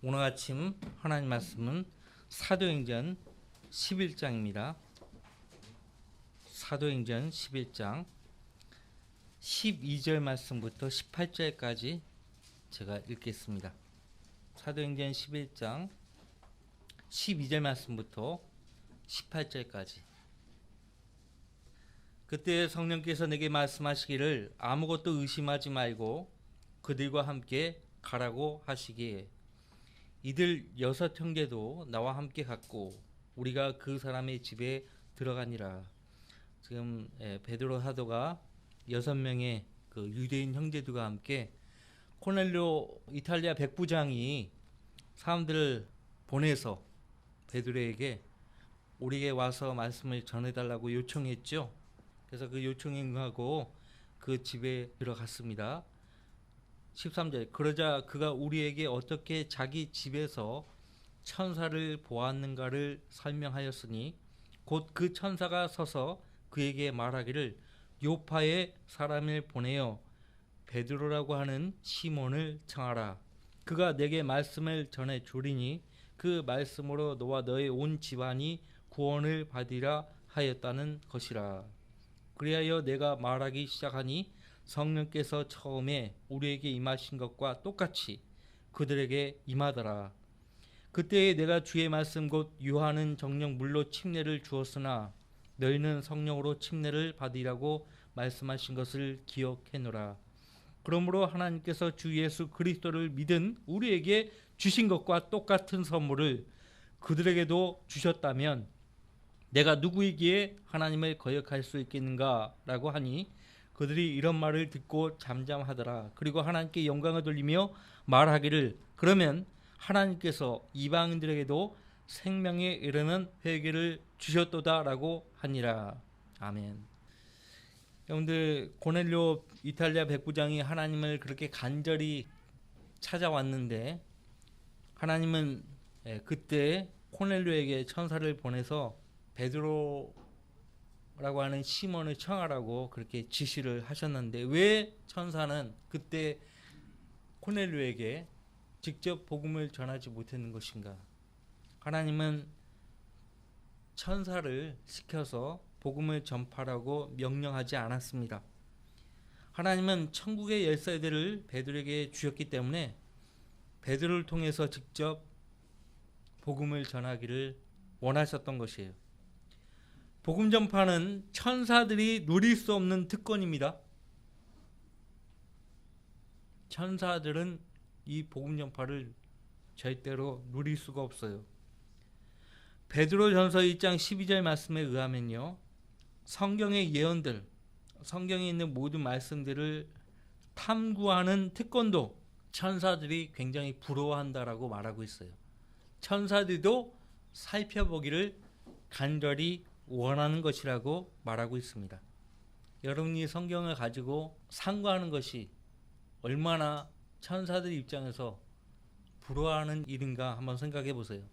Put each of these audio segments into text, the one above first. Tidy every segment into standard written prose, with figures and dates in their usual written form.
오늘 아침 하나님 말씀은 사도행전 11장입니다. 사도행전 11장 12절 말씀부터 18절까지 제가 읽겠습니다. 사도행전 11장 12절 말씀부터 18절까지. 그때 성령께서 내게 말씀하시기를 아무것도 의심하지 말고 그들과 함께 가라고 하시기에 이들 6형제도 나와 함께 갔고 우리가 그 사람의 집에 들어가니라. 지금 베드로 사도가 6명의 그 유대인 형제들과 함께 코넬료 이탈리아 백부장이 사람들을 보내서 베드로에게 우리에게 와서 말씀을 전해달라고 요청했죠. 그래서 그 요청에 응하고 그 집에 들어갔습니다. 13절 그러자 그가 우리에게 어떻게 자기 집에서 천사를 보았는가를 설명하였으니 곧 그 천사가 서서 그에게 말하기를 요파에 사람을 보내어 베드로라고 하는 시몬을 청하라. 그가 내게 말씀을 전해 주리니 그 말씀으로 너와 너의 온 집안이 구원을 받으리라 하였다는 것이라. 그리하여 내가 말하기 시작하니 성령께서 처음에 우리에게 임하신 것과 똑같이 그들에게 임하더라. 그때에 내가 주의 말씀 곧 요한은 정령 물로 침례를 주었으나 너희는 성령으로 침례를 받으리라고 말씀하신 것을 기억해노라. 그러므로 하나님께서 주 예수 그리스도를 믿은 우리에게 주신 것과 똑같은 선물을 그들에게도 주셨다면 내가 누구이기에 하나님을 거역할 수 있겠는가 라고 하니 그들이 이런 말을 듣고 잠잠하더라. 그리고 하나님께 영광을 돌리며 말하기를 그러면 하나님께서 이방인들에게도 생명에 이르는 회개를 주셨도다 라고 하니라. 아멘. 여러분들 고넬료 이탈리아 백부장이 하나님을 그렇게 간절히 찾아왔는데 하나님은 그때 코넬료에게 천사를 보내서 베드로라고 하는 시몬을 청하라고 그렇게 지시를 하셨는데 왜 천사는 그때 코넬료에게 직접 복음을 전하지 못했는 것인가? 하나님은 천사를 시켜서 복음을 전파라고 명령하지 않았습니다. 하나님은 천국의 열쇠들을 베드로에게 주셨기 때문에 베드로를 통해서 직접 복음을 전하기를 원하셨던 것이에요. 복음 전파는 천사들이 누릴 수 없는 특권입니다. 천사들은 이 복음 전파를 절대로 누릴 수가 없어요. 베드로전서 1장 12절 말씀에 의하면요. 성경의 예언들, 성경에 있는 모든 말씀들을 탐구하는 특권도 천사들이 굉장히 부러워한다라고 말하고 있어요. 천사들도 살펴보기를 간절히 원하는 것이라고 말하고 있습니다. 여러분이 성경을 가지고 상고하는 것이 얼마나 천사들 입장에서 부러워하는 일인가 한번 생각해 보세요.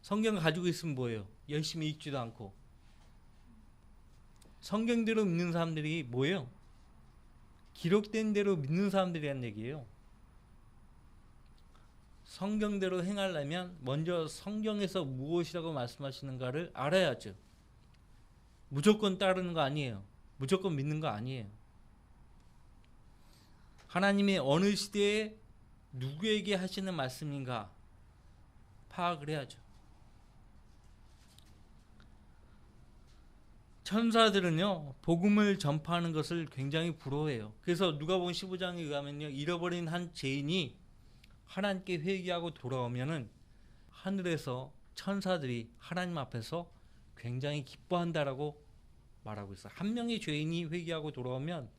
성경을 가지고 있으면 뭐예요? 열심히 읽지도 않고. 성경대로 믿는 사람들이 뭐예요? 기록된 대로 믿는 사람들이란 얘기예요. 성경대로 행하려면 먼저 성경에서 무엇이라고 말씀하시는가를 알아야죠. 무조건 따르는 거 아니에요. 무조건 믿는 거 아니에요. 하나님이 어느 시대에 누구에게 하시는 말씀인가 파악을 해야죠. 천사들은요 복음을 전파하는 것을 굉장히 부러워해요. 그래서 누가복음 15장에 의하면요 잃어버린 한 죄인이 하나님께 회개하고 돌아오면은 하늘에서 천사들이 하나님 앞에서 굉장히 기뻐한다라고 말하고 있어요. 한 명의 죄인이 회개하고 돌아오면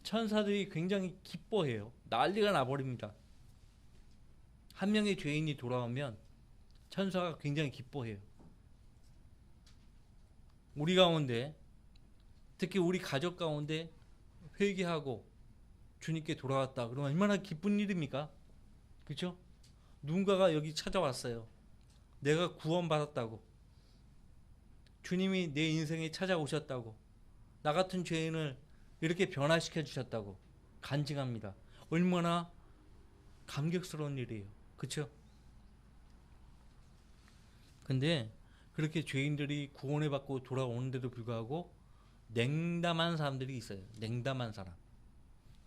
천사들이 굉장히 기뻐해요. 난리가 나버립니다. 한 명의 죄인이 돌아오면 천사가 굉장히 기뻐해요. 우리 가운데 특히 우리 가족 가운데 회개하고 주님께 돌아왔다 그러면 얼마나 기쁜 일입니까? 그렇죠? 누군가가 여기 찾아왔어요. 내가 구원받았다고, 주님이 내 인생에 찾아오셨다고, 나 같은 죄인을 이렇게 변화시켜 주셨다고 간증합니다. 얼마나 감격스러운 일이에요. 그렇죠? 근데 그렇게 죄인들이 구원을 받고 돌아오는데도 불구하고 냉담한 사람들이 있어요. 냉담한 사람.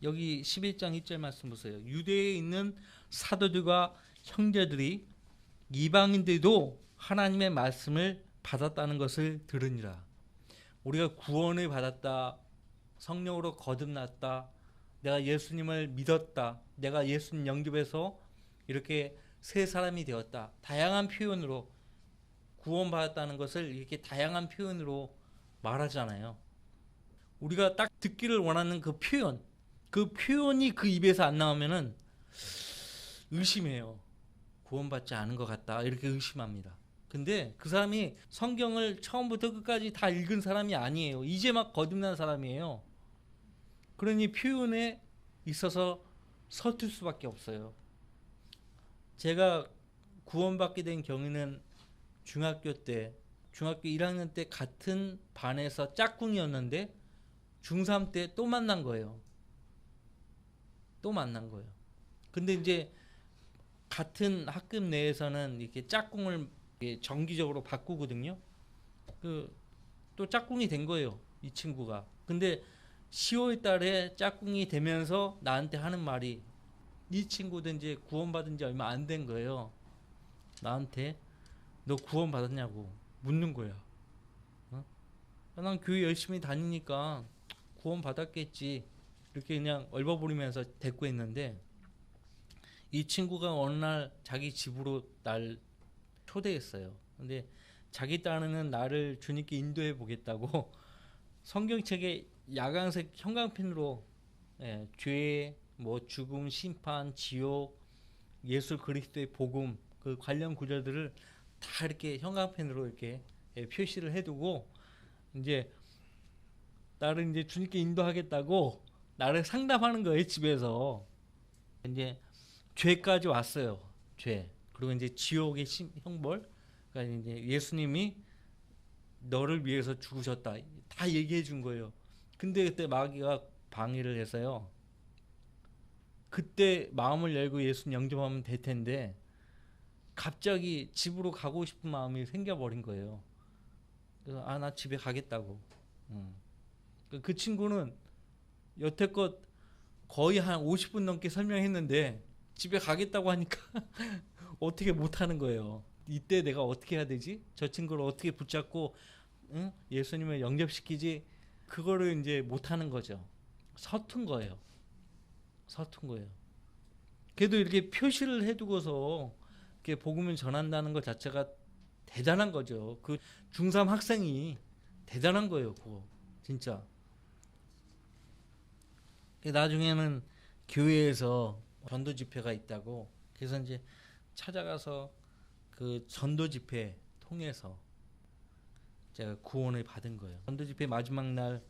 여기 11장 1절 말씀 보세요. 유대에 있는 사도들과 형제들이 이방인들도 하나님의 말씀을 받았다는 것을 들으니라. 우리가 구원을 받았다, 성령으로 거듭났다, 내가 예수님을 믿었다, 내가 예수님 영접해서 이렇게 새 사람이 되었다. 다양한 표현으로 구원받았다는 것을 이렇게 다양한 표현으로 말하잖아요. 우리가 딱 듣기를 원하는 그 표현이 그 입에서 안 나오면은 의심해요. 구원받지 않은 것 같다. 이렇게 의심합니다. 근데 그 사람이 성경을 처음부터 끝까지 다 읽은 사람이 아니에요. 이제 막 거듭난 사람이에요. 그러니 표현에 있어서 서툴 수밖에 없어요. 제가 구원받게 된 경위는 중학교 1학년 때 같은 반에서 짝꿍이었는데 중3 때 또 만난 거예요. 근데 이제 같은 학급 내에서는 이렇게 짝꿍을 정기적으로 바꾸거든요. 또 짝꿍이 된 거예요, 이 친구가. 근데 10월 달에 짝꿍이 되면서 나한테 하는 말이, 이 친구도 이제 구원받은 지 얼마 안 된 거예요. 나한테 너 구원받았냐고 묻는 거야. 난 교회 열심히 다니니까 구원받았겠지. 이렇게 그냥 얼버무리면서 대꾸했는데, 이 친구가 어느 날 자기 집으로 날 초대했어요. 근데 자기 딴에는 나를 주님께 인도해 보겠다고 성경책에 야광색 형광펜으로 죄, 뭐 죽음, 심판, 지옥, 예수 그리스도의 복음 그 관련 구절들을 다 이렇게 형광펜으로 이렇게 표시를 해두고 이제 나를 이제 주님께 인도하겠다고 나를 상담하는 거예요, 집에서. 이제 죄까지 왔어요. 죄. 그리고 이제 지옥의 형벌. 그러니까 이제 예수님이 너를 위해서 죽으셨다. 다 얘기해 준 거예요. 근데 그때 마귀가 방해를 해서요. 그때 마음을 열고 예수님 영접하면 될 텐데 갑자기 집으로 가고 싶은 마음이 생겨버린 거예요. 그래서 나 집에 가겠다고. 그 친구는 여태껏 거의 한 50분 넘게 설명했는데 집에 가겠다고 하니까 어떻게 못하는 거예요. 이때 내가 어떻게 해야 되지? 저 친구를 어떻게 붙잡고 예수님을 영접시키지? 그거를 이제 못하는 거죠. 서툰 거예요. 그래도 이렇게 표시를 해두고서 이렇게 복음을 전한다는 것 자체가 대단한 거죠. 그 중3 학생이 대단한 거예요. 그거 진짜. 나중에는 교회에서 전도 집회가 있다고, 그래서 이제 찾아가서 그 전도 집회 통해서 제가 구원을 받은 거예요. 전도 집회 마지막 날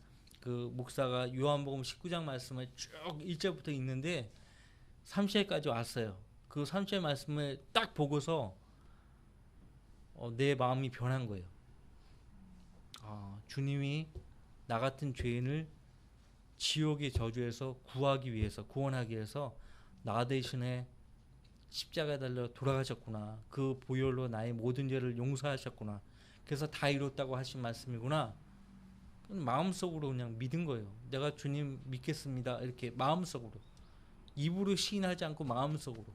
그 목사가 요한복음 19장 말씀을 쭉 1절부터 읽는데 3절까지 왔어요. 그 3절 말씀을 딱 보고서 내 마음이 변한 거예요. 주님이 나 같은 죄인을 지옥의 저주에서 구원하기 위해서 나 대신에 십자가에 달려 돌아가셨구나. 그 보혈로 나의 모든 죄를 용서하셨구나. 그래서 다 이뤘다고 하신 말씀이구나. 마음속으로 그냥 믿은 거예요. 내가 주님 믿겠습니다. 이렇게 마음속으로. 입으로 시인하지 않고 마음속으로.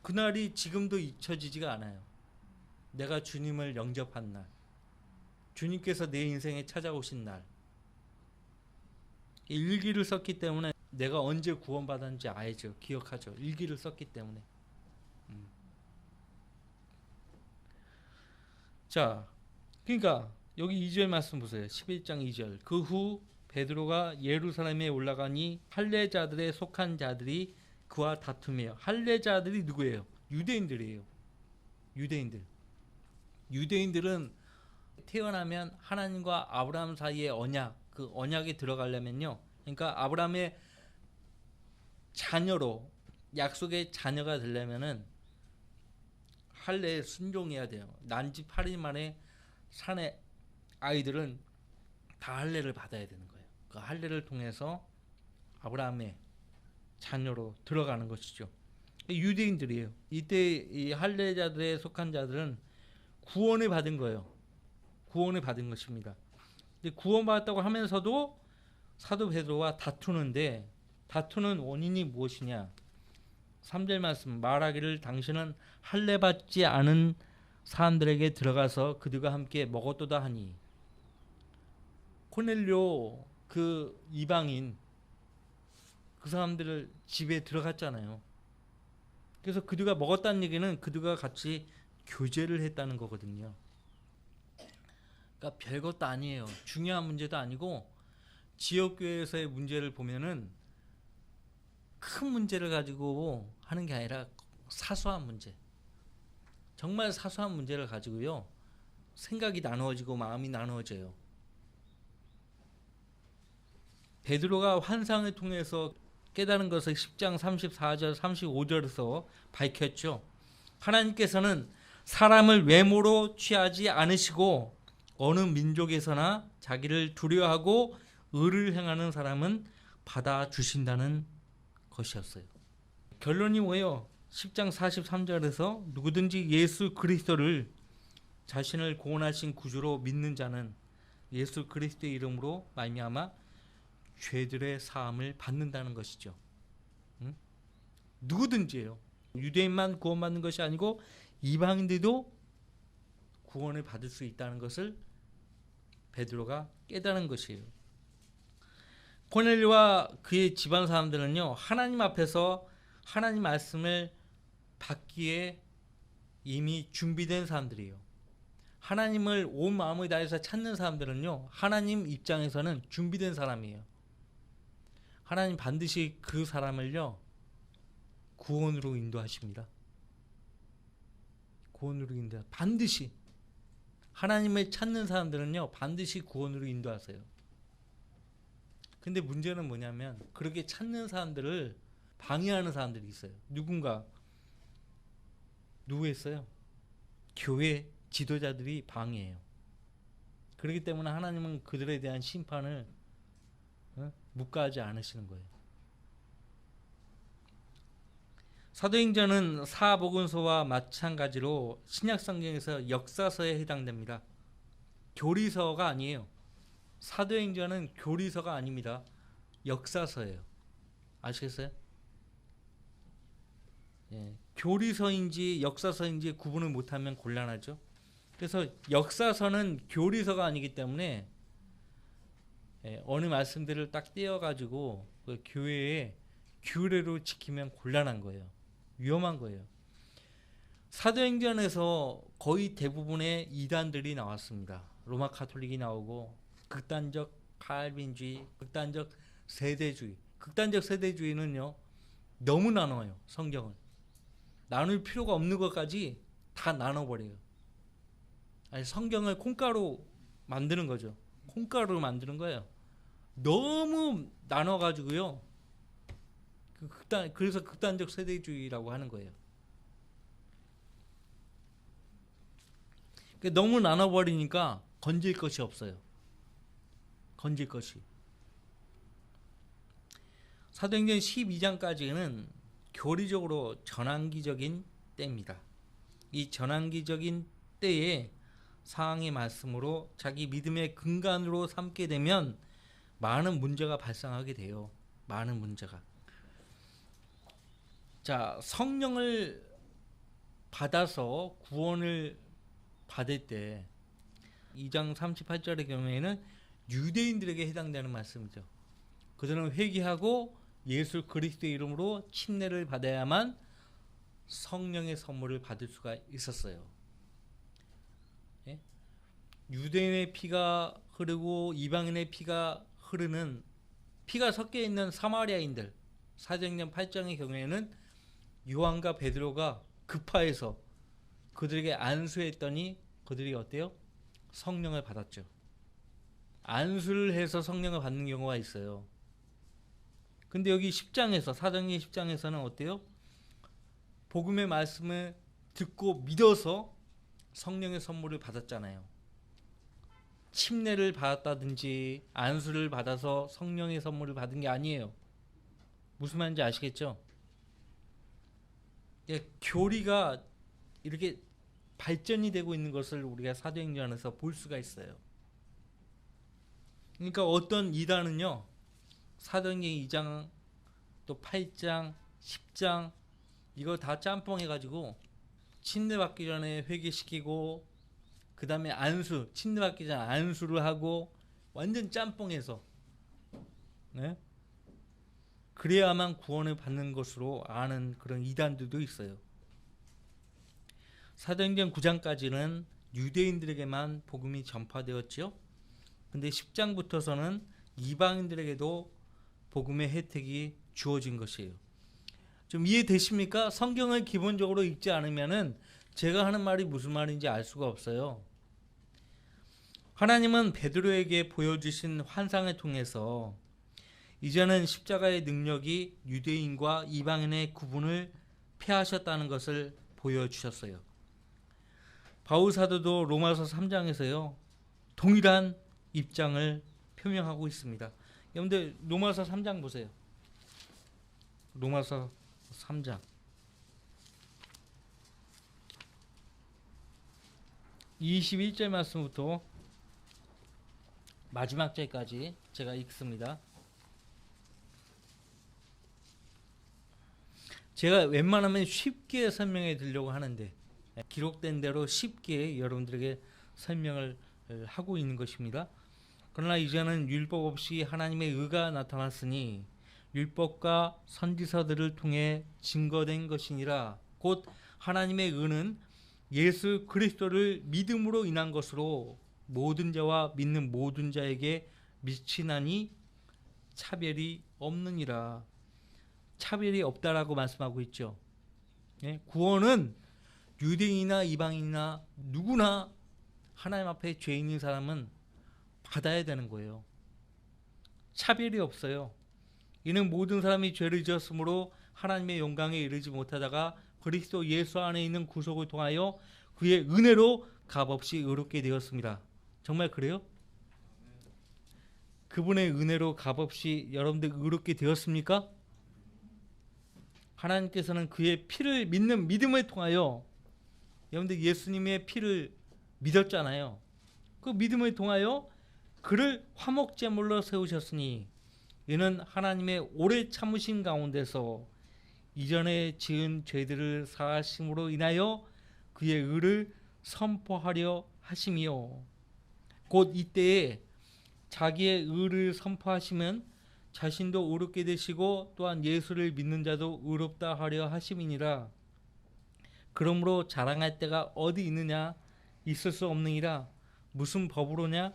그날이 지금도 잊혀지지가 않아요. 내가 주님을 영접한 날. 주님께서 내 인생에 찾아오신 날. 일기를 썼기 때문에 내가 언제 구원받았는지 알죠. 기억하죠. 일기를 썼기 때문에. 자, 그러니까 여기 2절 말씀 보세요. 11장 2절. 그 후 베드로가 예루살렘에 올라가니 할례자들에 속한 자들이 그와 다투며. 할례자들이 누구예요? 유대인들이에요. 유대인들은 태어나면 하나님과 아브라함 사이의 언약, 그 언약에 들어가려면요. 그러니까 아브라함의 자녀로, 약속의 자녀가 되려면은 할례에 순종해야 돼요. 난지 8일 만에 산의 아이들은 다 할례를 받아야 되는 거예요. 그 할례를 통해서 아브라함의 자녀로 들어가는 것이죠. 유대인들이에요. 이때 이 할례자들에 속한 자들은 구원을 받은 거예요. 구원을 받은 것입니다. 근데 구원받았다고 하면서도 사도 베드로와 다투는데, 다투는 원인이 무엇이냐? 3절 말씀, 말하기를 당신은 할례 받지 않은 사람들에게 들어가서 그들과 함께 먹었도다 하니. 코넬료 그 이방인 그 사람들을 집에 들어갔잖아요. 그래서 그들과 먹었다는 얘기는 그들과 같이 교제를 했다는 거거든요. 그러니까 별것도 아니에요. 중요한 문제도 아니고, 지역교회에서의 문제를 보면은 큰 문제를 가지고 하는 게 아니라 사소한 문제, 정말 사소한 문제를 가지고요, 생각이 나누어지고 마음이 나누어져요. 베드로가 환상을 통해서 깨달은 것을 10장 34절 35절에서 밝혔죠. 하나님께서는 사람을 외모로 취하지 않으시고 어느 민족에서나 자기를 두려워하고 의를 행하는 사람은 받아주신다는 것이었어요. 결론이 뭐예요? 10장 43절에서 누구든지 예수 그리스도를 자신을 구원하신 구주로 믿는 자는 예수 그리스도의 이름으로 말미암아 죄들의 사함을 받는다는 것이죠. 응? 누구든지예요. 유대인만 구원받는 것이 아니고 이방인들도 구원을 받을 수 있다는 것을 베드로가 깨달은 것이에요. 코넬료와 그의 집안 사람들은요, 하나님 앞에서 하나님 말씀을 받기에 이미 준비된 사람들이에요. 하나님을 온 마음을 다해서 찾는 사람들은요, 하나님 입장에서는 준비된 사람이에요. 하나님 반드시 그 사람을요, 구원으로 인도하십니다. 구원으로 인도, 반드시 하나님을 찾는 사람들은요, 반드시 구원으로 인도하세요. 근데 문제는 뭐냐면, 그렇게 찾는 사람들을 방해하는 사람들이 있어요. 누구였어요? 교회 지도자들이 방해해요. 그렇기 때문에 하나님은 그들에 대한 심판을 묵과하지 않으시는 거예요. 사도행전은 사복음서와 마찬가지로 신약성경에서 역사서에 해당됩니다. 교리서가 아니에요. 사도행전은 교리서가 아닙니다. 역사서예요. 아시겠어요? 예, 교리서인지 역사서인지 구분을 못하면 곤란하죠. 그래서 역사서는 교리서가 아니기 때문에 어느 말씀들을 딱 떼어가지고 그 교회의 규례로 지키면 곤란한 거예요. 위험한 거예요. 사도행전에서 거의 대부분의 이단들이 나왔습니다. 로마 카톨릭이 나오고, 극단적 칼빈주의, 극단적 세대주의. 극단적 세대주의는요, 너무 나눠요. 성경을 나눌 필요가 없는 것까지 다 나눠버려요. 아니, 성경을 콩가루 만드는 거죠. 콩가루로 만드는 거예요. 너무 나눠가지고요, 그래서 극단적 세대주의라고 하는 거예요. 너무 나눠버리니까 건질 것이 없어요. 건질 것이. 사도행전 12장까지는 교리적으로 전환기적인 때입니다. 이 전환기적인 때에 상황의 말씀으로 자기 믿음의 근간으로 삼게 되면 많은 문제가 발생하게 돼요. 많은 문제가. 자, 성령을 받아서 구원을 받을 때 2장 38절의 경우에는 유대인들에게 해당되는 말씀이죠. 그들은 회개하고 예수 그리스도의 이름으로 침례를 받아야만 성령의 선물을 받을 수가 있었어요. 예? 유대인의 피가 흐르고 이방인의 피가 흐르는, 피가 섞여 있는 사마리아인들, 사도행전 8장의 경우에는 요한과 베드로가 급파해서 그들에게 안수했더니 그들이 어때요? 성령을 받았죠. 안수를 해서 성령을 받는 경우가 있어요. 근데 여기 10장에서, 사도행전 10장에서는 어때요? 복음의 말씀을 듣고 믿어서 성령의 선물을 받았잖아요. 침례를 받았다든지 안수를 받아서 성령의 선물을 받은 게 아니에요. 무슨 말인지 아시겠죠? 교리가 이렇게 발전이 되고 있는 것을 우리가 사도행전에서 볼 수가 있어요. 그러니까 어떤 이단은요, 사도행전 2장 또 8장 10장 이거 다 짬뽕 해가지고 침례받기 전에 회개시키고 그 다음에 안수, 침례받기 전에 안수를 하고 완전 짬뽕해서, 네? 그래야만 구원을 받는 것으로 아는 그런 이단들도 있어요. 사도행전 9장까지는 유대인들에게만 복음이 전파되었죠. 근데 10장부터서는 이방인들에게도 복음의 혜택이 주어진 것이에요. 좀 이해되십니까? 성경을 기본적으로 읽지 않으면은 제가 하는 말이 무슨 말인지 알 수가 없어요. 하나님은 베드로에게 보여주신 환상을 통해서 이제는 십자가의 능력이 유대인과 이방인의 구분을 폐하셨다는 것을 보여주셨어요. 바울 사도도 로마서 3장에서요, 동일한 입장을 표명하고 있습니다. 여러분들 로마서 3장 보세요. 로마서 3장 21절 말씀부터 마지막 절까지 제가 읽습니다. 제가 웬만하면 쉽게 설명해 드리려고 하는데 기록된 대로 쉽게 여러분들에게 설명을 하고 있는 것입니다. 그러나 이제는 율법 없이 하나님의 의가 나타났으니 율법과 선지서들을 통해 증거된 것이니라. 곧 하나님의 의는 예수 그리스도를 믿음으로 인한 것으로 모든 자와 믿는 모든 자에게 미치나니 차별이 없느니라. 차별이 없다라고 말씀하고 있죠. 구원은 유대인이나 이방인이나 누구나 하나님 앞에 죄인인 사람은 받아야 되는 거예요. 차별이 없어요. 이는 모든 사람이 죄를 지었으므로 하나님의 영광에 이르지 못하다가 그리스도 예수 안에 있는 구속을 통하여 그의 은혜로 값없이 의롭게 되었습니다. 정말 그래요? 그분의 은혜로 값없이 여러분들 의롭게 되었습니까? 하나님께서는 그의 피를 믿는 믿음을 통하여, 여러분들 예수님의 피를 믿었잖아요. 그 믿음을 통하여 그를 화목제물로 세우셨으니 이는 하나님의 오래 참으신 가운데서 이전에 지은 죄들을 사하심으로 인하여 그의 의를 선포하려 하심이요. 곧 이때에 자기의 의를 선포하시면 자신도 의롭게 되시고 또한 예수를 믿는 자도 의롭다 하려 하심이니라. 그러므로 자랑할 때가 어디 있느냐? 있을 수 없느니라. 무슨 법으로냐?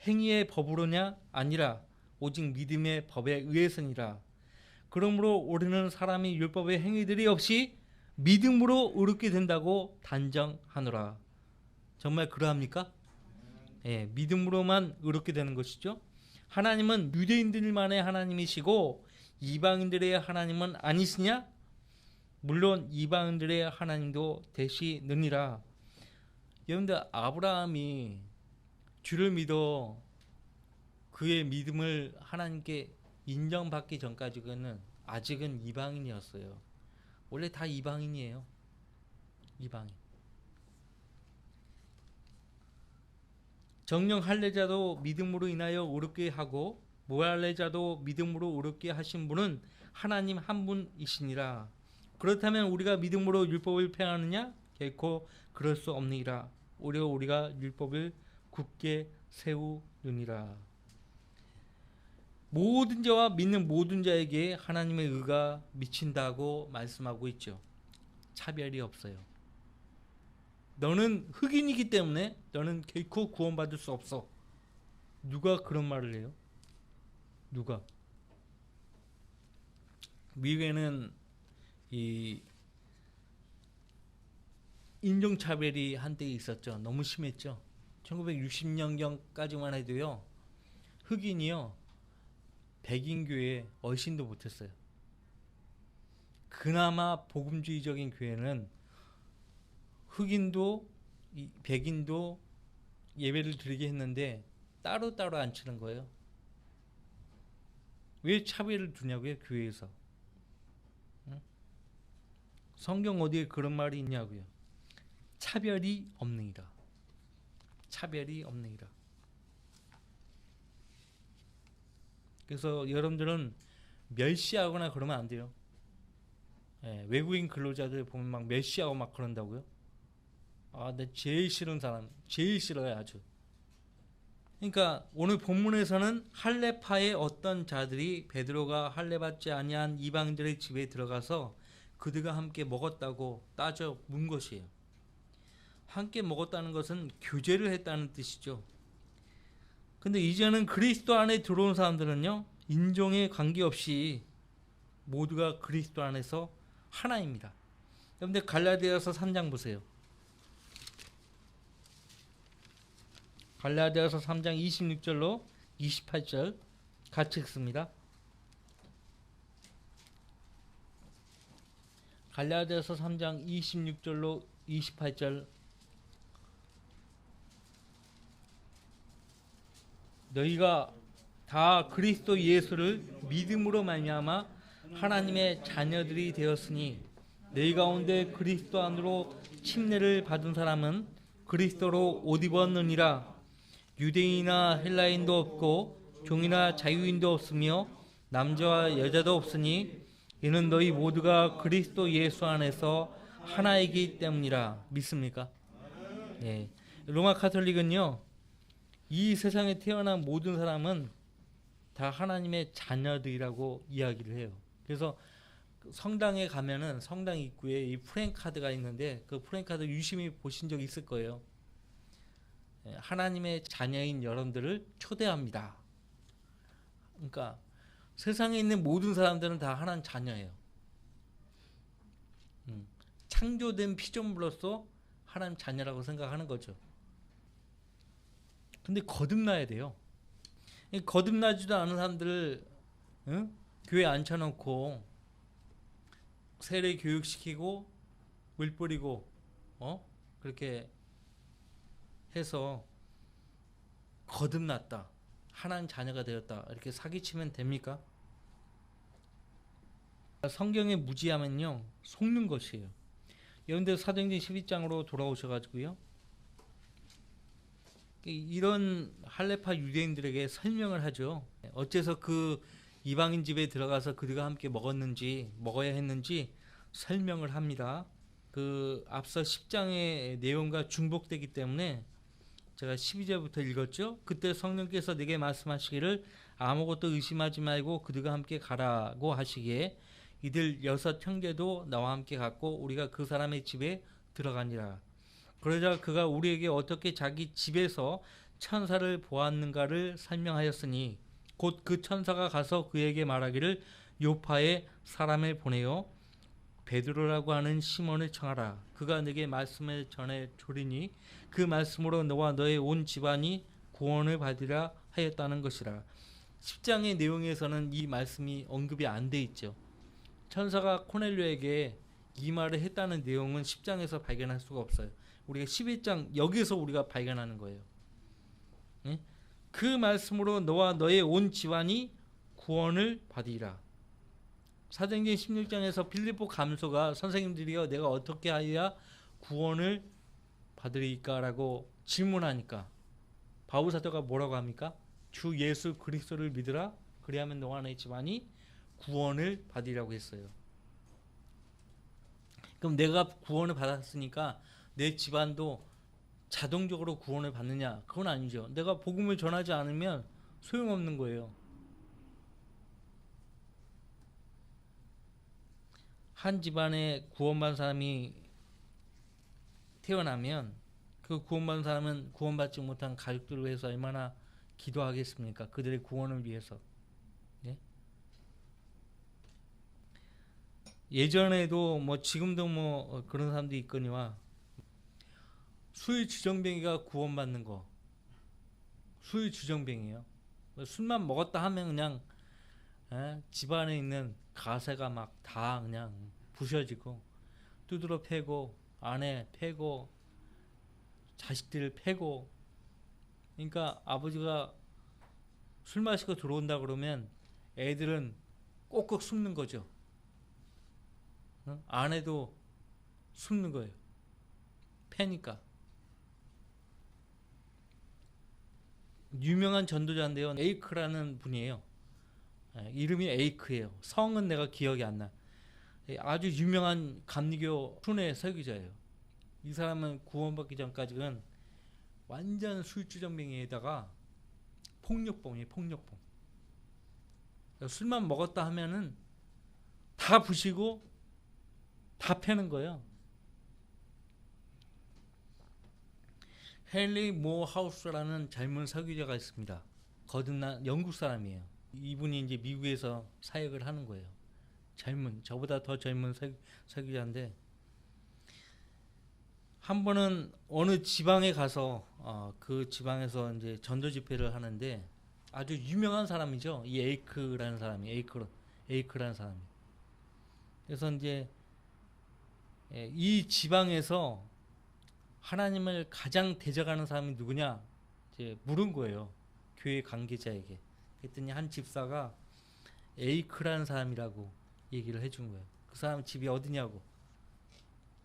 행위의 법으로냐? 아니라 오직 믿음의 법에 의해서니라. 그러므로 우리는 사람이 율법의 행위들이 없이 믿음으로 의롭게 된다고 단정하노라. 정말 그러합니까? 예, 믿음으로만 의롭게 되는 것이죠. 하나님은 유대인들만의 하나님이시고 이방인들의 하나님은 아니시냐? 물론 이방인들의 하나님도 되시느니라. 여러분들 아브라함이 주를 믿어 그의 믿음을 하나님께 인정받기 전까지는 아직은 이방인이었어요. 원래 다 이방인이에요. 이방인. 정령 할례자도 믿음으로 인하여 의롭게 하고 무할례자도 믿음으로 의롭게 하신 분은 하나님 한 분이시니라. 그렇다면 우리가 믿음으로 율법을 폐하느냐? 결코 그럴 수 없느니라. 오히려 우리가 율법을 굳게 세우느니라. 모든 자와 믿는 모든 자에게 하나님의 의가 미친다고 말씀하고 있죠. 차별이 없어요. 너는 흑인이기 때문에 너는 결코 구원받을 수 없어. 누가 그런 말을 해요? 누가? 미국에는 이 인종차별이 한때 있었죠. 너무 심했죠. 1960년경까지만 해도요, 흑인이요 백인 교회 얼씬도 못했어요. 그나마 복음주의적인 교회는 흑인도 백인도 예배를 드리게 했는데 따로따로 앉히는 거예요. 왜 차별을 두냐고요, 교회에서. 성경 어디에 그런 말이 있냐고요. 차별이 없느니라. 차별이 없느니라. 그래서 여러분들은 멸시하거나 그러면 안 돼요. 예, 외국인 근로자들 보면 막 멸시하고 막 그런다고요. 아, 내 제일 싫은 사람, 제일 싫어요, 아주. 그러니까 오늘 본문에서는 할례파의 어떤 자들이 베드로가 할례받지 아니한 이방인들의 집에 들어가서 그들과 함께 먹었다고 따져 문 것이에요. 함께 먹었다는 것은 교제를 했다는 뜻이죠. 근데 이제는 그리스도 안에 들어온 사람들은요, 인종에 관계없이 모두가 그리스도 안에서 하나입니다. 여러분들 갈라디아서 3장 보세요. 갈라디아서 3장 26절로 28절 같이 읽습니다. 갈라디아서 3장 26절로 28절. 너희가 다 그리스도 예수를 믿음으로 말미암아 하나님의 자녀들이 되었으니 너희 가운데 그리스도 안으로 침례를 받은 사람은 그리스도로 옷 입었느니라. 유대인이나 헬라인도 없고 종이나 자유인도 없으며 남자와 여자도 없으니 이는 너희 모두가 그리스도 예수 안에서 하나이기 때문이라. 믿습니까? 네. 로마 카톨릭은요, 이 세상에 태어난 모든 사람은 다 하나님의 자녀들이라고 이야기를 해요. 그래서 성당에 가면은 성당 입구에 이 프랜카드가 있는데 그 프랜카드 유심히 보신 적 있을 거예요. 하나님의 자녀인 여러분들을 초대합니다. 그러니까 세상에 있는 모든 사람들은 다 하나님 자녀예요. 창조된 피조물로서 하나님 자녀라고 생각하는 거죠. 근데 거듭나야 돼요. 거듭나지도 않은 사람들을 교회 앉혀놓고 세례 교육시키고 물 뿌리고 그렇게 해서 거듭났다, 하나님 자녀가 되었다 이렇게 사기치면 됩니까? 성경에 무지하면요 속는 것이에요. 여러분들 사도행전 12장으로 돌아오셔가지고요, 이런 할례파 유대인들에게 설명을 하죠. 어째서 그 이방인 집에 들어가서 그들과 함께 먹었는지, 먹어야 했는지 설명을 합니다. 그 앞서 10장의 내용과 중복되기 때문에 제가 12절부터 읽었죠. 그때 성령께서 내게 말씀하시기를 아무것도 의심하지 말고 그들과 함께 가라고 하시기에 이들 6 형제도 나와 함께 갔고 우리가 그 사람의 집에 들어가니라. 그러자 그가 우리에게 어떻게 자기 집에서 천사를 보았는가를 설명하였으니 곧 그 천사가 가서 그에게 말하기를 요파에 사람을 보내어 베드로라고 하는 시몬을 청하라. 그가 네게 말씀을 전해 주리니 그 말씀으로 너와 너의 온 집안이 구원을 받으라 하였다는 것이라. 10장의 내용에서는 이 말씀이 언급이 안 돼 있죠. 천사가 코넬료에게 이 말을 했다는 내용은 10장에서 발견할 수가 없어요. 우리가 11장 여기서 우리가 발견하는 거예요. 예? 그 말씀으로 너와 너의 온 집안이 구원을 받으리라. 사도행전 16장에서 빌립보 감소가 선생님들이여 내가 어떻게 하여야 구원을 받으리까라고 질문하니까 바울 사도가 뭐라고 합니까? 주 예수 그리스도를 믿으라. 그리하면 너와 너의 집안이 구원을 받으리라고 했어요. 그럼 내가 구원을 받았으니까 내 집안도 자동적으로 구원을 받느냐? 그건 아니죠. 내가 복음을 전하지 않으면 소용없는 거예요. 한 집안에 구원받은 사람이 태어나면 그 구원받은 사람은 구원받지 못한 가족들을 위해서 얼마나 기도하겠습니까? 그들의 구원을 위해서. 예? 예전에도 뭐 지금도 뭐 그런 사람도 있거니와 수의주정뱅이가 구원받는 거, 수의주정뱅이에요. 술만 먹었다 하면 그냥 집안에 있는 가세가 막 다 그냥 부셔지고 두드러 패고 아내 패고 자식들 패고. 그러니까 아버지가 술 마시고 들어온다 그러면 애들은 꼭꼭 숨는 거죠. 아내도 숨는 거예요. 패니까. 유명한 전도자인데요. 에이크라는 분이에요. 이름이 에이크예요. 성은 내가 기억이 안 나. 아주 유명한 감리교 순회 설교자예요. 이 사람은 구원받기 전까지는 완전 술주정뱅이에다가 폭력범이에요. 폭력범. 술만 먹었다 하면은 다 부시고 다 패는 거예요. 헨리 모 하우스라는 젊은 설교자가 있습니다. 거듭난 영국 사람이에요. 이분이 이제 미국에서 사역을 하는 거예요. 저보다 더 젊은 설교자인데, 한 번은 어느 지방에 가서 그 지방에서 이제 전도 집회를 하는데, 아주 유명한 사람이죠. 이 에이크라는 사람이, 에이크라는 사람이. 그래서 이제 이 지방에서 하나님을 가장 대적하는 사람이 누구냐 이제 물은 거예요. 교회 관계자에게. 그랬더니 한 집사가 에이크라는 사람이라고 얘기를 해준 거예요. 그 사람 집이 어디냐고.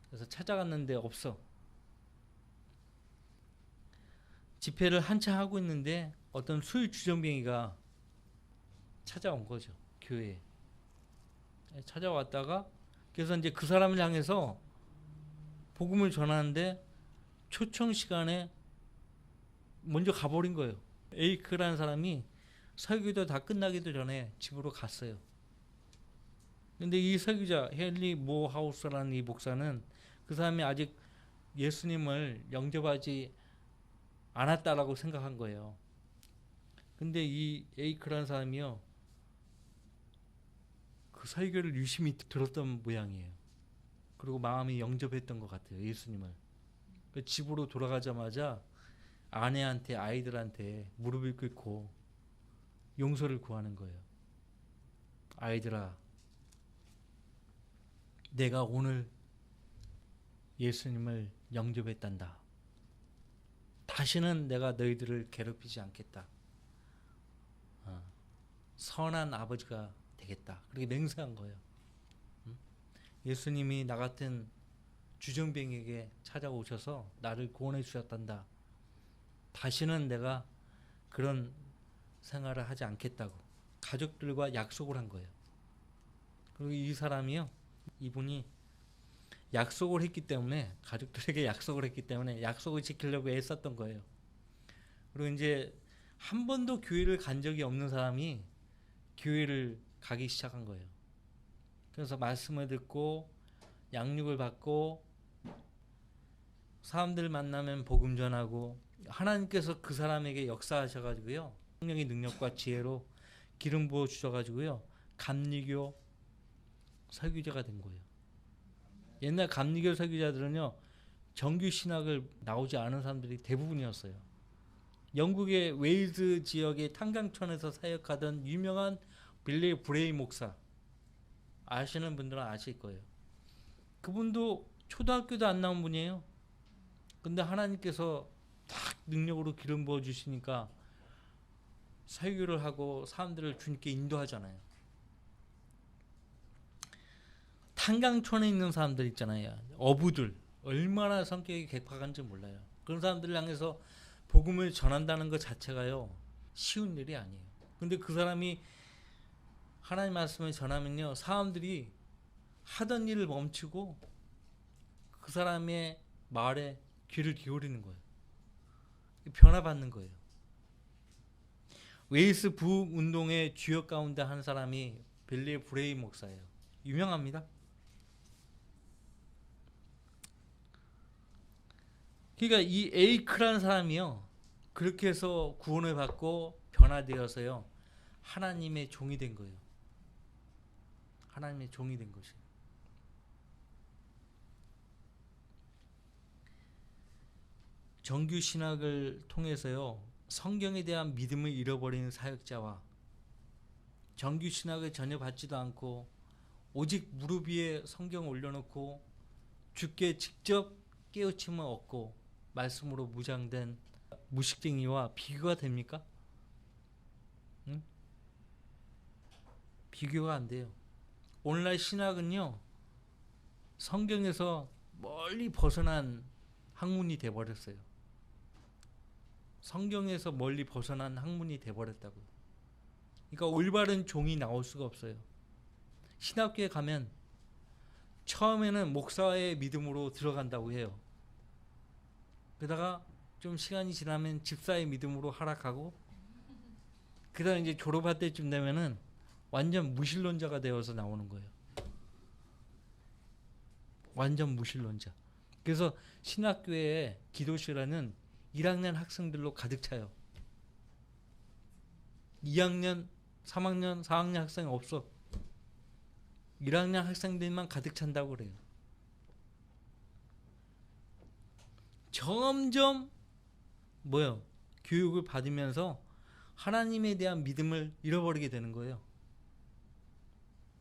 그래서 찾아갔는데 없어. 집회를 한참 하고 있는데 어떤 술 주정뱅이가 찾아온 거죠. 교회에. 찾아왔다가 그래서 이제 그 사람을 향해서 복음을 전하는데 초청 시간에 먼저 가버린 거예요. 에이크라는 사람이 설교도 다 끝나기도 전에 집으로 갔어요. 근데 이 설교자 헨리 모 하우스라는 이 목사는 그 사람이 아직 예수님을 영접하지 않았다라고 생각한 거예요. 근데 이 에이크라는 사람이요, 그 설교를 유심히 들었던 모양이에요. 그리고 마음이 영접했던 것 같아요. 예수님을. 집으로 돌아가자마자 아내한테 아이들한테 무릎을 꿇고 용서를 구하는 거예요. 아이들아, 내가 오늘 예수님을 영접했단다. 다시는 내가 너희들을 괴롭히지 않겠다. 선한 아버지가 되겠다. 그렇게 맹세한 거예요. 예수님이 나 같은 주정뱅이에게 찾아오셔서 나를 구원해 주셨단다. 다시는 내가 그런 생활을 하지 않겠다고 가족들과 약속을 한 거예요. 그리고 이 사람이요, 이분이 약속을 했기 때문에, 가족들에게 약속을 했기 때문에 약속을 지키려고 애썼던 거예요. 그리고 이제 한 번도 교회를 간 적이 없는 사람이 교회를 가기 시작한 거예요. 그래서 말씀을 듣고 양육을 받고 사람들 만나면 복음 전하고, 하나님께서 그 사람에게 역사하셔가지고요, 성령의 능력과 지혜로 기름 부어 주셔가지고요, 감리교 설교자가 된 거예요. 옛날 감리교 설교자들은요, 정규 신학을 나오지 않은 사람들이 대부분이었어요. 영국의 웨일즈 지역의 탄강촌에서 사역하던 유명한 빌리 브레이 목사, 아시는 분들은 아실 거예요. 그분도 초등학교도 안 나온 분이에요. 근데 하나님께서 딱 능력으로 기름 부어 주시니까 설교를 하고 사람들을 주님께 인도하잖아요. 탄강촌에 있는 사람들 있잖아요. 어부들, 얼마나 성격이 개팍한지 몰라요. 그런 사람들을 향해서 복음을 전한다는 것 자체가요, 쉬운 일이 아니에요. 근데 그 사람이 하나님 말씀을 전하면요, 사람들이 하던 일을 멈추고 그 사람의 말에 귀를 기울이는 거예요. 변화받는 거예요. 웨일스 부운동의 주역 가운데 한 사람이 빌리 브레이 목사예요. 유명합니다. 그러니까 이 에이크라는 사람이요, 그렇게 해서 구원을 받고 변화되어서요, 하나님의 종이 된 거예요. 하나님의 종이 된 것이에요. 정규 신학을 통해서요, 성경에 대한 믿음을 잃어버리는 사역자와 정규 신학을 전혀 받지도 않고 오직 무릎 위에 성경을 올려놓고 주께 직접 깨우침을 얻고 말씀으로 무장된 무식쟁이와 비교가 됩니까? 응? 비교가 안 돼요. 오늘날 신학은요, 성경에서 멀리 벗어난 학문이 돼버렸어요. 성경에서 멀리 벗어난 학문이 돼버렸다고요. 그러니까 올바른 종이 나올 수가 없어요. 신학교에 가면 처음에는 목사의 믿음으로 들어간다고 해요. 그러다가 좀 시간이 지나면 집사의 믿음으로 하락하고, 그다음 이제 졸업할 때쯤 되면은 완전 무신론자가 되어서 나오는 거예요. 완전 무신론자. 그래서 신학교의 기도실에는 1학년 학생들로 가득 차요. 2학년, 3학년, 4학년 학생이 없어. 1학년 학생들만 가득 찬다고 그래요. 점점 교육을 받으면서 하나님에 대한 믿음을 잃어버리게 되는 거예요.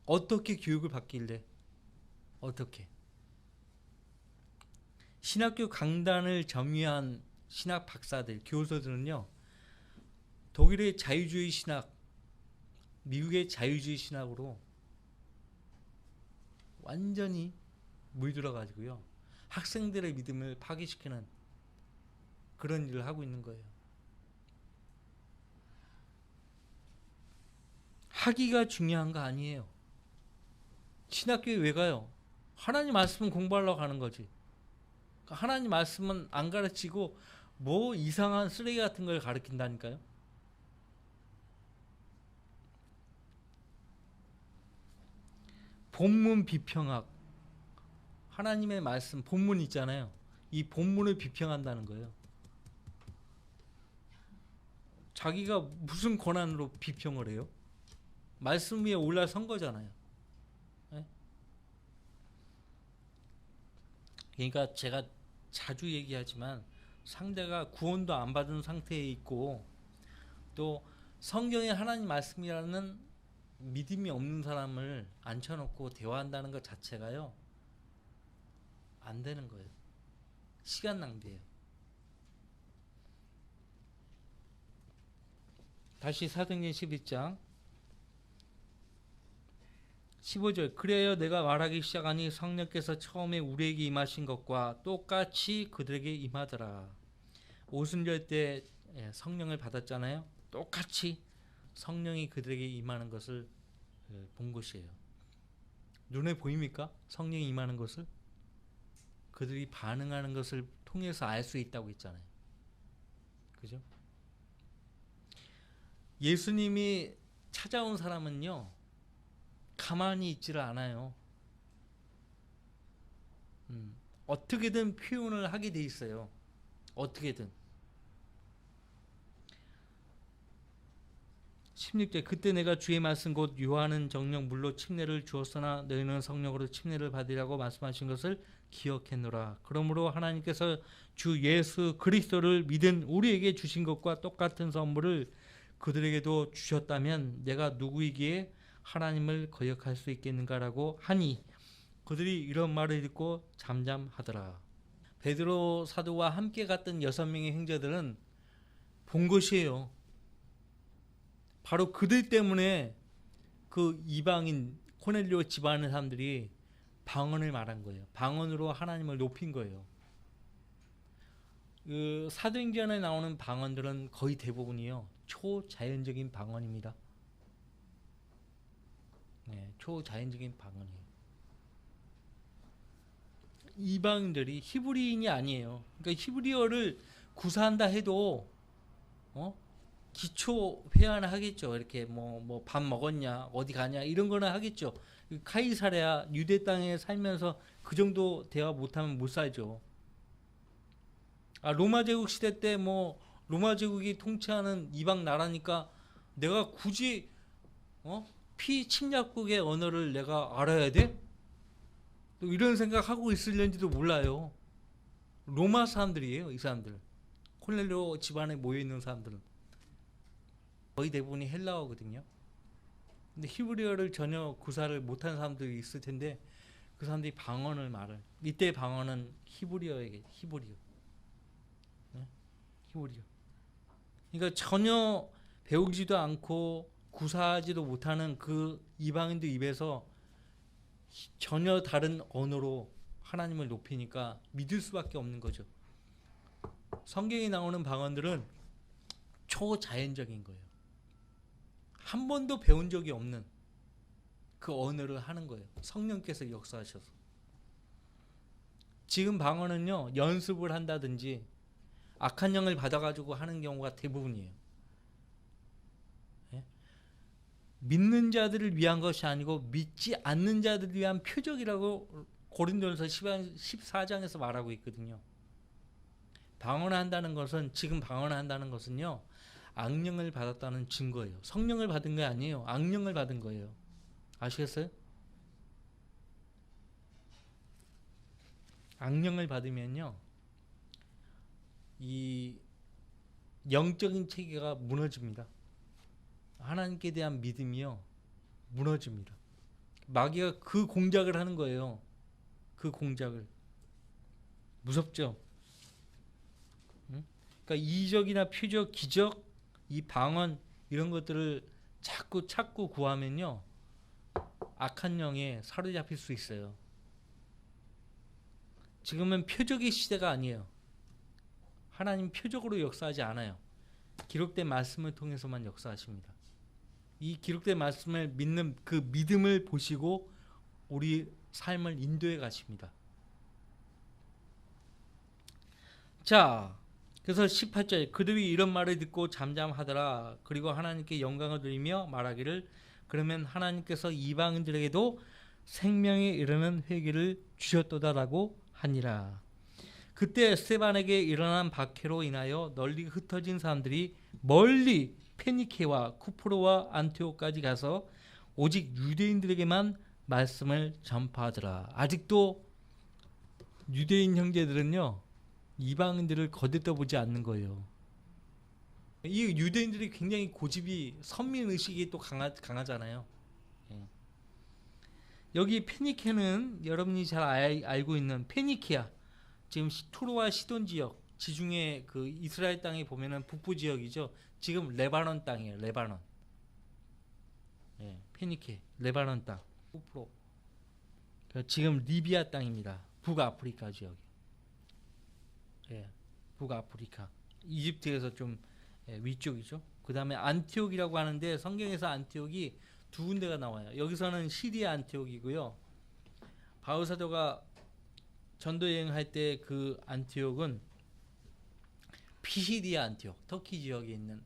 어떻게 교육을 받길래? 어떻게? 신학교 강단을 점유한 신학 박사들, 교수들은요, 독일의 자유주의 신학, 미국의 자유주의 신학으로 완전히 물들어가지고요, 학생들의 믿음을 파괴시키는 그런 일을 하고 있는 거예요. 학위가 중요한 거 아니에요. 신학교에 왜 가요? 하나님 말씀 공부하려고 가는 거지. 하나님 말씀은 안 가르치고 뭐 이상한 쓰레기 같은 걸 가르친다니까요. 본문 비평학, 하나님의 말씀 본문 있잖아요. 이 본문을 비평한다는 거예요. 자기가 무슨 권한으로 비평을 해요? 말씀 위에 올라선 거잖아요. 네? 그러니까 제가 자주 얘기하지만 상대가 구원도 안 받은 상태에 있고 또 성경의 하나님 말씀이라는 믿음이 없는 사람을 앉혀놓고 대화한다는 것 자체가요, 안 되는 거예요. 시간 낭비예요. 다시 사도행전 11장 15절. 그래야 내가 말하기 시작하니 성령께서 처음에 우리에게 임하신 것과 똑같이 그들에게 임하더라. 오순절 때 성령을 받았잖아요. 똑같이 성령이 그들에게 임하는 것을 본 것이에요. 눈에 보입니까? 성령이 임하는 것을? 그들이 반응하는 것을 통해서 알 수 있다고 했잖아요. 그죠? 예수님이 찾아온 사람은요, 가만히 있지를 않아요. 어떻게든 표현을 하게 돼 있어요. 어떻게든. 16절. 그때 내가 주의 말씀 곧 요한은 정령 물로 침례를 주었으나 너희는 성령으로 침례를 받으라고 말씀하신 것을 기억했노라. 그러므로 하나님께서 주 예수 그리스도를 믿은 우리에게 주신 것과 똑같은 선물을 그들에게도 주셨다면 내가 누구이기에 하나님을 거역할 수 있겠는가라고 하니 그들이 이런 말을 듣고 잠잠하더라. 베드로 사도와 함께 갔던 6명의 형제들은 본 것이에요. 바로 그들 때문에 그 이방인 코넬료 집안의 사람들이 방언을 말한 거예요. 방언으로 하나님을 높인 거예요. 그 사도행전에 나오는 방언들은 거의 대부분이요, 초자연적인 방언입니다. 네, 초자연적인 방언이에요. 이방인들이 히브리인이 아니에요. 그러니까 히브리어를 구사한다 해도 기초 회화는 하겠죠. 이렇게 뭐 밥 먹었냐, 어디 가냐 이런 거는 하겠죠. 카이사랴 유대 땅에 살면서 그 정도 대화 못하면 못 살죠. 로마 제국 시대 때 로마 제국이 통치하는 이방 나라니까 내가 굳이 피침략국의 언어를 내가 알아야 돼? 또 이런 생각하고 있을는지도 몰라요. 로마 사람들이에요, 이 사람들. 콜넬료 집안에 모여있는 사람들은 거의 대부분이 헬라어거든요. 근데 히브리어를 전혀 구사를 못하는 사람들이 있을 텐데 그 사람들이 방언을 말을, 이때 방언은 히브리어에게 히브리어. 네? 히브리어. 그러니까 전혀 배우지도 않고 구사하지도 못하는 그 이방인들 입에서 전혀 다른 언어로 하나님을 높이니까 믿을 수밖에 없는 거죠. 성경에 나오는 방언들은 초자연적인 거예요. 한 번도 배운 적이 없는 그 언어를 하는 거예요. 성령께서 역사하셔서. 지금 방언은요, 연습을 한다든지 악한 영을 받아가지고 하는 경우가 대부분이에요. 예? 믿는 자들을 위한 것이 아니고 믿지 않는 자들을 위한 표적이라고 고린도전서 14장에서 말하고 있거든요. 방언한다는 것은, 지금 방언한다는 것은요, 악령을 받았다는 증거예요. 성령을 받은 게 아니에요. 악령을 받은 거예요. 아시겠어요? 악령을 받으면요, 이 영적인 체계가 무너집니다. 하나님께 대한 믿음이요, 무너집니다. 마귀가 그 공작을 하는 거예요. 그 공작을. 무섭죠? 응? 그러니까 이적이나 표적, 기적, 이 방언 이런 것들을 자꾸 찾고 구하면요, 악한 영에 사로잡힐 수 있어요. 지금은 표적의 시대가 아니에요. 하나님 표적으로 역사하지 않아요. 기록된 말씀을 통해서만 역사하십니다. 이 기록된 말씀을 믿는 그 믿음을 보시고 우리 삶을 인도해 가십니다. 자, 그래서 18절, 그들이 이런 말을 듣고 잠잠하더라. 그리고 하나님께 영광을 돌리며 말하기를, 그러면 하나님께서 이방인들에게도 생명에 이르는 회개를 주셨도다라고 하니라. 그때 스데반에게 일어난 박해로 인하여 널리 흩어진 사람들이 멀리 페니케와 쿠프로와 안티오까지 가서 오직 유대인들에게만 말씀을 전파하더라. 아직도 유대인 형제들은요, 이방인들을 거들떠보지 않는 거예요. 이 유대인들이 굉장히 고집이, 선민의식이 또 강하잖아요. 여기 페니케는 여러분이 잘 알고 있는 페니키아, 지금 투로와 시돈 지역, 지중해 그 이스라엘 땅에 보면은 북부 지역이죠. 지금 레바논 땅이에요. 레바논. 페니케, 레바논 땅. 9%. 지금 리비아 땅입니다. 북아프리카 지역. 북아프리카. 이집트에서 좀 위쪽이죠. 그 다음에 안티옥이라고 하는데, 성경에서 안티옥이 두 군데가 나와요. 여기서는 시리아 안티옥이고요. 바울 사도가 전도 여행할 때 그 안티옥은 피시디아 안티옥, 터키 지역에 있는,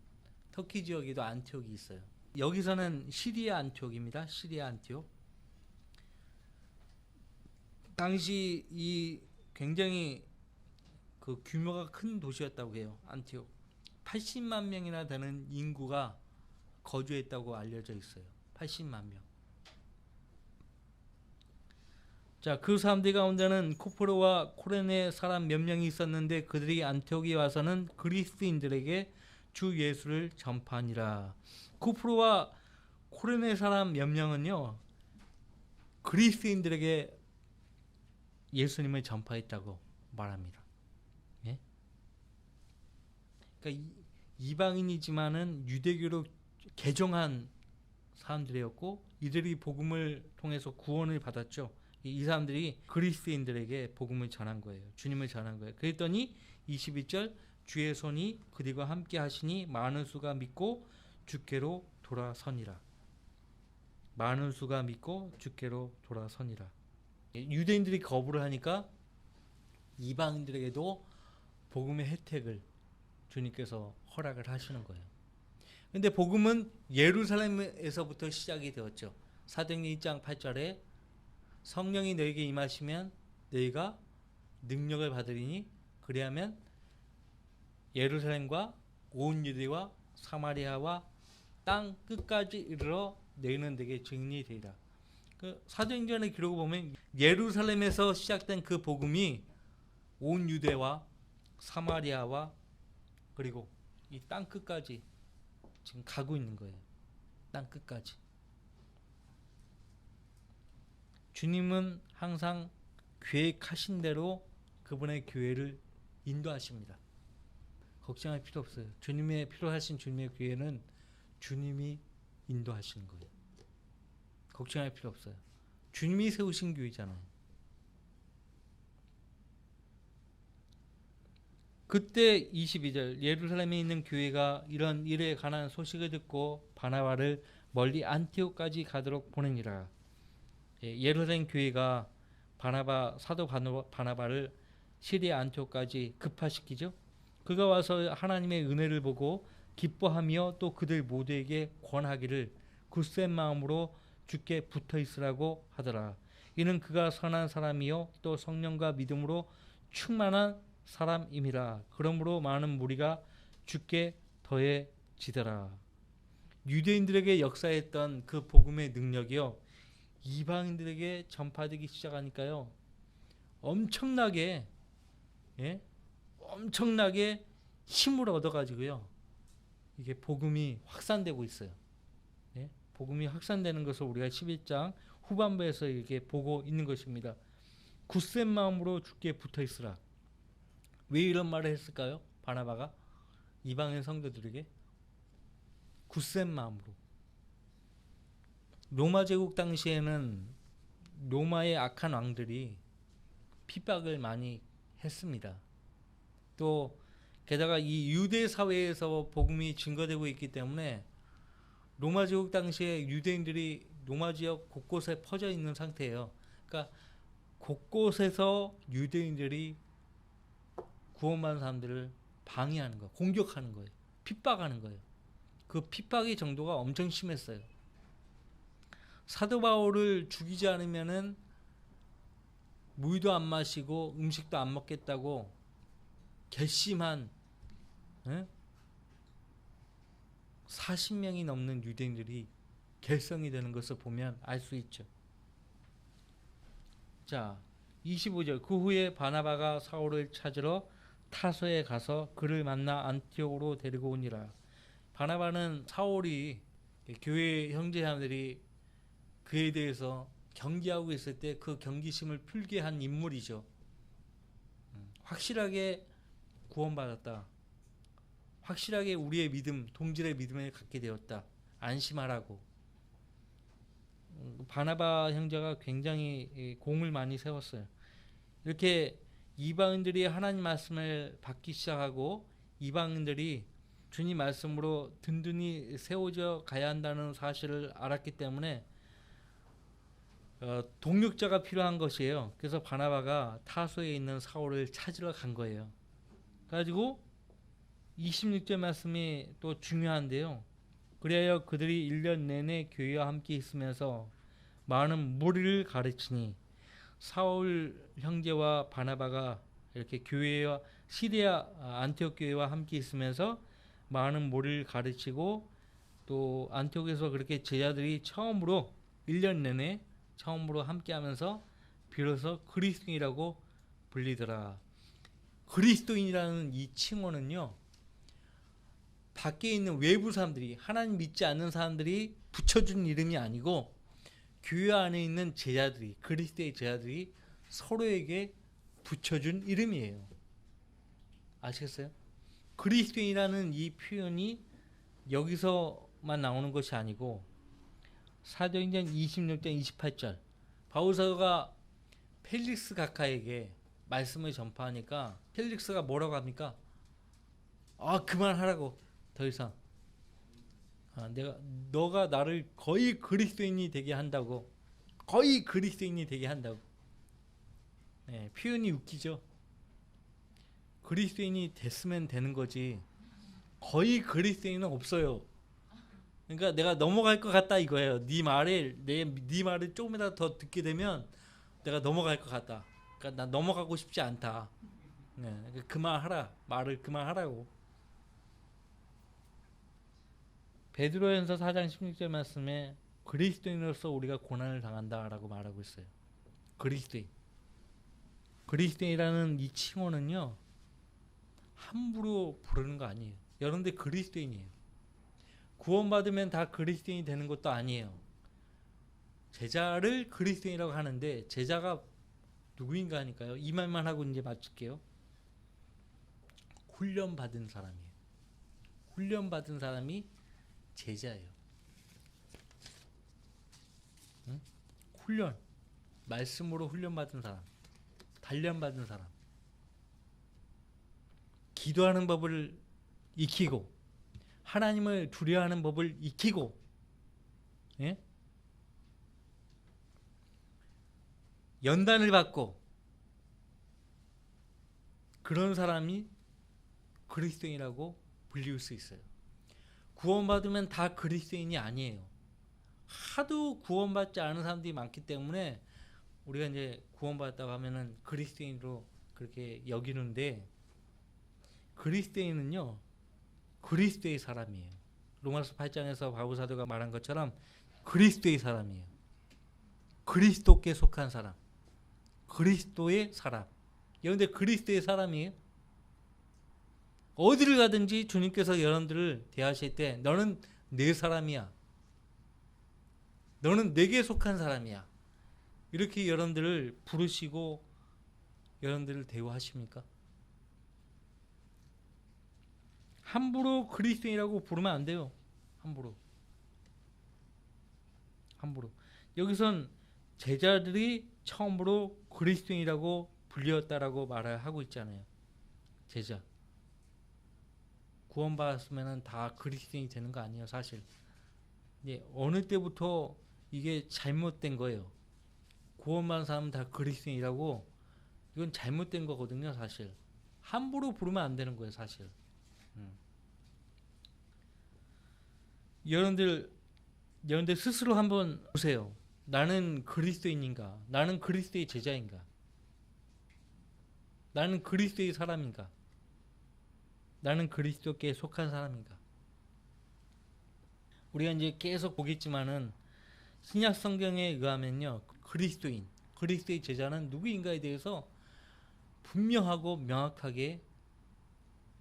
터키 지역에도 안티옥이 있어요. 여기서는 시리아 안티옥입니다. 시리아 안티옥. 당시 이 굉장히 그 규모가 큰 도시였다고 해요. 안티옥. 80만 명이나 되는 인구가 거주했다고 알려져 있어요. 80만 명. 자, 그 사람들 가운데는 코프로와 코레네 사람 몇 명이 있었는데 그들이 안티옥에 와서는 그리스도인들에게 주 예수를 전파하니라. 코프로와 코레네 사람 몇 명은요, 그리스도인들에게 예수님을 전파했다고 말합니다. 예? 그러니까 이방인이지만은 유대교로 개종한 사람들이었고, 이들이 복음을 통해서 구원을 받았죠. 이 사람들이 그리스도인들에게 복음을 전한 거예요. 주님을 전한 거예요. 그랬더니 22절, 주의 손이 그들과 함께 하시니 많은 수가 믿고 주께로 돌아서니라. 많은 수가 믿고 주께로 돌아서니라. 유대인들이 거부를 하니까 이방인들에게도 복음의 혜택을 주님께서 허락을 하시는 거예요. 근데 복음은 예루살렘에서부터 시작이 되었죠. 사도행전 1장 8절에 성령이 너에게 임하시면 너희가 능력을 받으리니 그리하면 예루살렘과 온 유대와 사마리아와 땅 끝까지 이르러 너희는 내게 증인이 되리라. 그 사도행전의 기록을 보면 예루살렘에서 시작된 그 복음이 온 유대와 사마리아와 그리고 이 땅 끝까지 지금 가고 있는 거예요. 땅 끝까지. 주님은 항상 계획하신 대로 그분의 교회를 인도하십니다. 걱정할 필요 없어요. 주님의 필요하신 주님의 교회는 주님이 인도하시는 거예요. 걱정할 필요 없어요. 주님이 세우신 교회잖아요. 그때 22절 예루살렘에 있는 교회가 이런 일에 관한 소식을 듣고 바나바를 멀리 안티옥까지 가도록 보내니라. 예루살렘 교회가 사도 바나바를 시리아 안티옥까지 급파시키죠. 그가 와서 하나님의 은혜를 보고 기뻐하며 또 그들 모두에게 권하기를 굳센 마음으로 주께 붙어 있으라고 하더라. 이는 그가 선한 사람이요 또 성령과 믿음으로 충만한 사람임이라. 그러므로 많은 무리가 주께 더해지더라. 유대인들에게 역사했던 그 복음의 능력이요 이방인들에게 전파되기 시작하니까요 엄청나게 엄청나게 힘을 얻어가지고요 이게 복음이 확산되고 있어요. 복음이 확산되는 것을 우리가 11장 후반부에서 이렇게 보고 있는 것입니다. 굳센 마음으로 주께 붙어 있으라. 왜 이런 말을 했을까요? 바나바가 이방인 성도들에게 굳센 마음으로. 로마 제국 당시에는 로마의 악한 왕들이 핍박을 많이 했습니다. 또 게다가 이 유대 사회에서 복음이 증거되고 있기 때문에 로마 제국 당시에 유대인들이 로마 지역 곳곳에 퍼져 있는 상태예요. 그러니까 곳곳에서 유대인들이 구원받은 사람들을 방해하는 거예요. 공격하는 거예요. 핍박하는 거예요. 그 핍박의 정도가 엄청 심했어요. 사도 바울을 죽이지 않으면은 물도 안 마시고 음식도 안 먹겠다고 결심한 40명이 넘는 유대인들이 결성이 되는 것을 보면 알 수 있죠. 자, 25절 그 후에 바나바가 사울을 찾으러 타소에 가서 그를 만나 안티옥으로 데리고 오니라. 바나바는 사울이 교회 형제자매들이 그에 대해서 경기하고 있을 때 그 경기심을 풀게 한 인물이죠. 확실하게 구원받았다. 확실하게 우리의 믿음, 동질의 믿음을 갖게 되었다. 안심하라고. 바나바 형제가 굉장히 공을 많이 세웠어요. 이렇게 이방인들이 하나님 말씀을 받기 시작하고 이방인들이 주님 말씀으로 든든히 세워져 가야 한다는 사실을 알았기 때문에 동력자가 필요한 것이에요. 그래서 바나바가 타소에 있는 사울을 찾으러 간 거예요. 그래가지고 26절 말씀이 또 중요한데요. 그리하여 그들이 1년 내내 교회와 함께 있으면서 많은 무리를 가르치니 사울 형제와 바나바가 이렇게 교회와 시리아 안티옥 교회와 함께 있으면서 많은 무리를 가르치고 또 안티옥에서 그렇게 제자들이 처음으로 1년 내내 처음으로 함께하면서 비로소 그리스도인이라고 불리더라. 그리스도인이라는 이 칭호는요. 밖에 있는 외부 사람들이 하나님 믿지 않는 사람들이 붙여준 이름이 아니고 교회 안에 있는 제자들이 그리스도의 제자들이 서로에게 붙여준 이름이에요. 아시겠어요? 그리스도인이라는 이 표현이 여기서만 나오는 것이 아니고 사도행전 26장 28절 바울사도가 펠릭스 각하에게 말씀을 전파하니까 펠릭스가 뭐라고 합니까? 그만하라고. 더 이상 너가 나를 거의 그리스도인이 되게 한다고. 거의 그리스도인이 되게 한다고. 표현이 웃기죠. 그리스도인이 됐으면 되는 거지 거의 그리스도인은 없어요. 그러니까 내가 넘어갈 것 같다 이거예요. 네 말을 조금이라도 더 듣게 되면 내가 넘어갈 것 같다. 그러니까 나 넘어가고 싶지 않다. 그만하라. 말을 그만하라고. 베드로전서 4장 16절 말씀에 그리스도인으로서 우리가 고난을 당한다라고 말하고 있어요. 그리스도인이라는 이 칭호는요. 함부로 부르는 거 아니에요. 여러분들 그리스도인이에요. 구원받으면 다 그리스도인이 되는 것도 아니에요. 제자를 그리스도인이라고 하는데 제자가 누구인가 하니까요. 이 말만 하고 이제 마칠게요. 훈련받은 사람이에요. 훈련받은 사람이 제자예요. 말씀으로 훈련받은 사람, 단련받은 사람, 기도하는 법을 익히고 하나님을 두려워하는 법을 익히고, 예? 연단을 받고 그런 사람이 그리스도인이라고 불릴 수 있어요. 구원받으면 다 그리스도인이 아니에요. 하도 구원받지 않은 사람들이 많기 때문에 우리가 이제 구원받았다고 하면은 그리스도인으로 그렇게 여기는데, 그리스도인은요 그리스도의 사람이에요. 로마서 8장에서 바울 사도가 말한 것처럼 그리스도의 사람이에요. 그리스도께 속한 사람, 그리스도의 사람. 여러분들 그리스도의 사람이에요. 어디를 가든지 주님께서 여러분들을 대하실 때 너는 내 사람이야, 너는 내게 속한 사람이야, 이렇게 여러분들을 부르시고 여러분들을 대우하십니까? 함부로 그리스도인이라고 부르면 안 돼요. 함부로. 여기선 제자들이 처음으로 그리스도인이라고 불렸다라고 말을 하고 있잖아요. 제자. 구원받았으면 다 그리스도인이 되는 거 아니에요, 사실. 어느 때부터 이게 잘못된 거예요. 구원받은 사람은 다 그리스도인이라고, 이건 잘못된 거거든요, 사실. 함부로 부르면 안 되는 거예요, 사실. 여러분들 스스로 한번 보세요. 나는 그리스도인인가? 나는 그리스도의 제자인가? 나는 그리스도의 사람인가? 나는 그리스도께 속한 사람인가? 우리가 이제 계속 보겠지만은 신약 성경에 의하면요, 그리스도의 제자는 누구인가에 대해서 분명하고 명확하게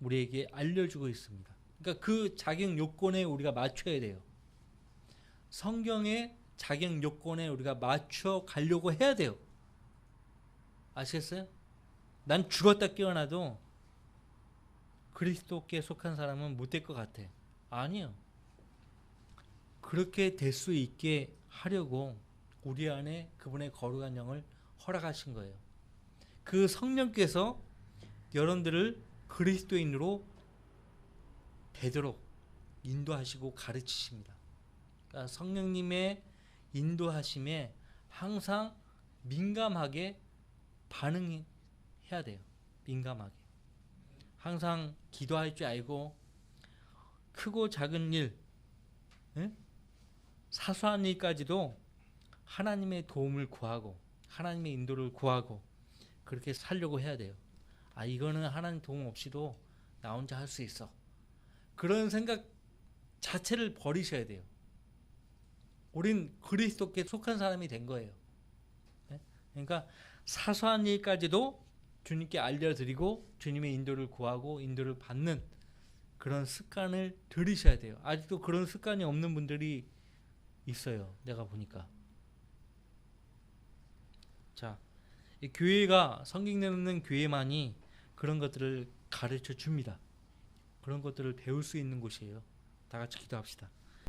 우리에게 알려주고 있습니다. 그러니까 그 자격 요건에 우리가 맞춰야 돼요. 성경의 자격 요건에 우리가 맞춰 가려고 해야 돼요. 아시겠어요? 난 죽었다 깨어나도 그리스도께 속한 사람은 못 될 것 같아. 아니요. 그렇게 될 수 있게 하려고 우리 안에 그분의 거룩한 영을 허락하신 거예요. 그 성령께서 여러분들을 그리스도인으로 되도록 인도하시고 가르치십니다. 그러니까 성령님의 인도하심에 항상 민감하게 반응해야 돼요. 민감하게. 항상 기도할 줄 알고 크고 작은 일, 사소한 일까지도 하나님의 도움을 구하고 하나님의 인도를 구하고 그렇게 살려고 해야 돼요. 이거는 하나님 도움 없이도 나 혼자 할 수 있어. 그런 생각 자체를 버리셔야 돼요. 우린 그리스도께 속한 사람이 된 거예요. 그러니까 사소한 일까지도 주님께 알려드리고 주님의 인도를 구하고 인도를 받는 그런 습관을 들이셔야 돼요. 아직도 그런 습관이 없는 분들이 있어요. 내가 보니까. 자, 이 교회가, 성경 내는 교회만이 그런 것들을 가르쳐 줍니다. 그런 것들을 배울 수 있는 곳이에요. 다 같이 기도합시다.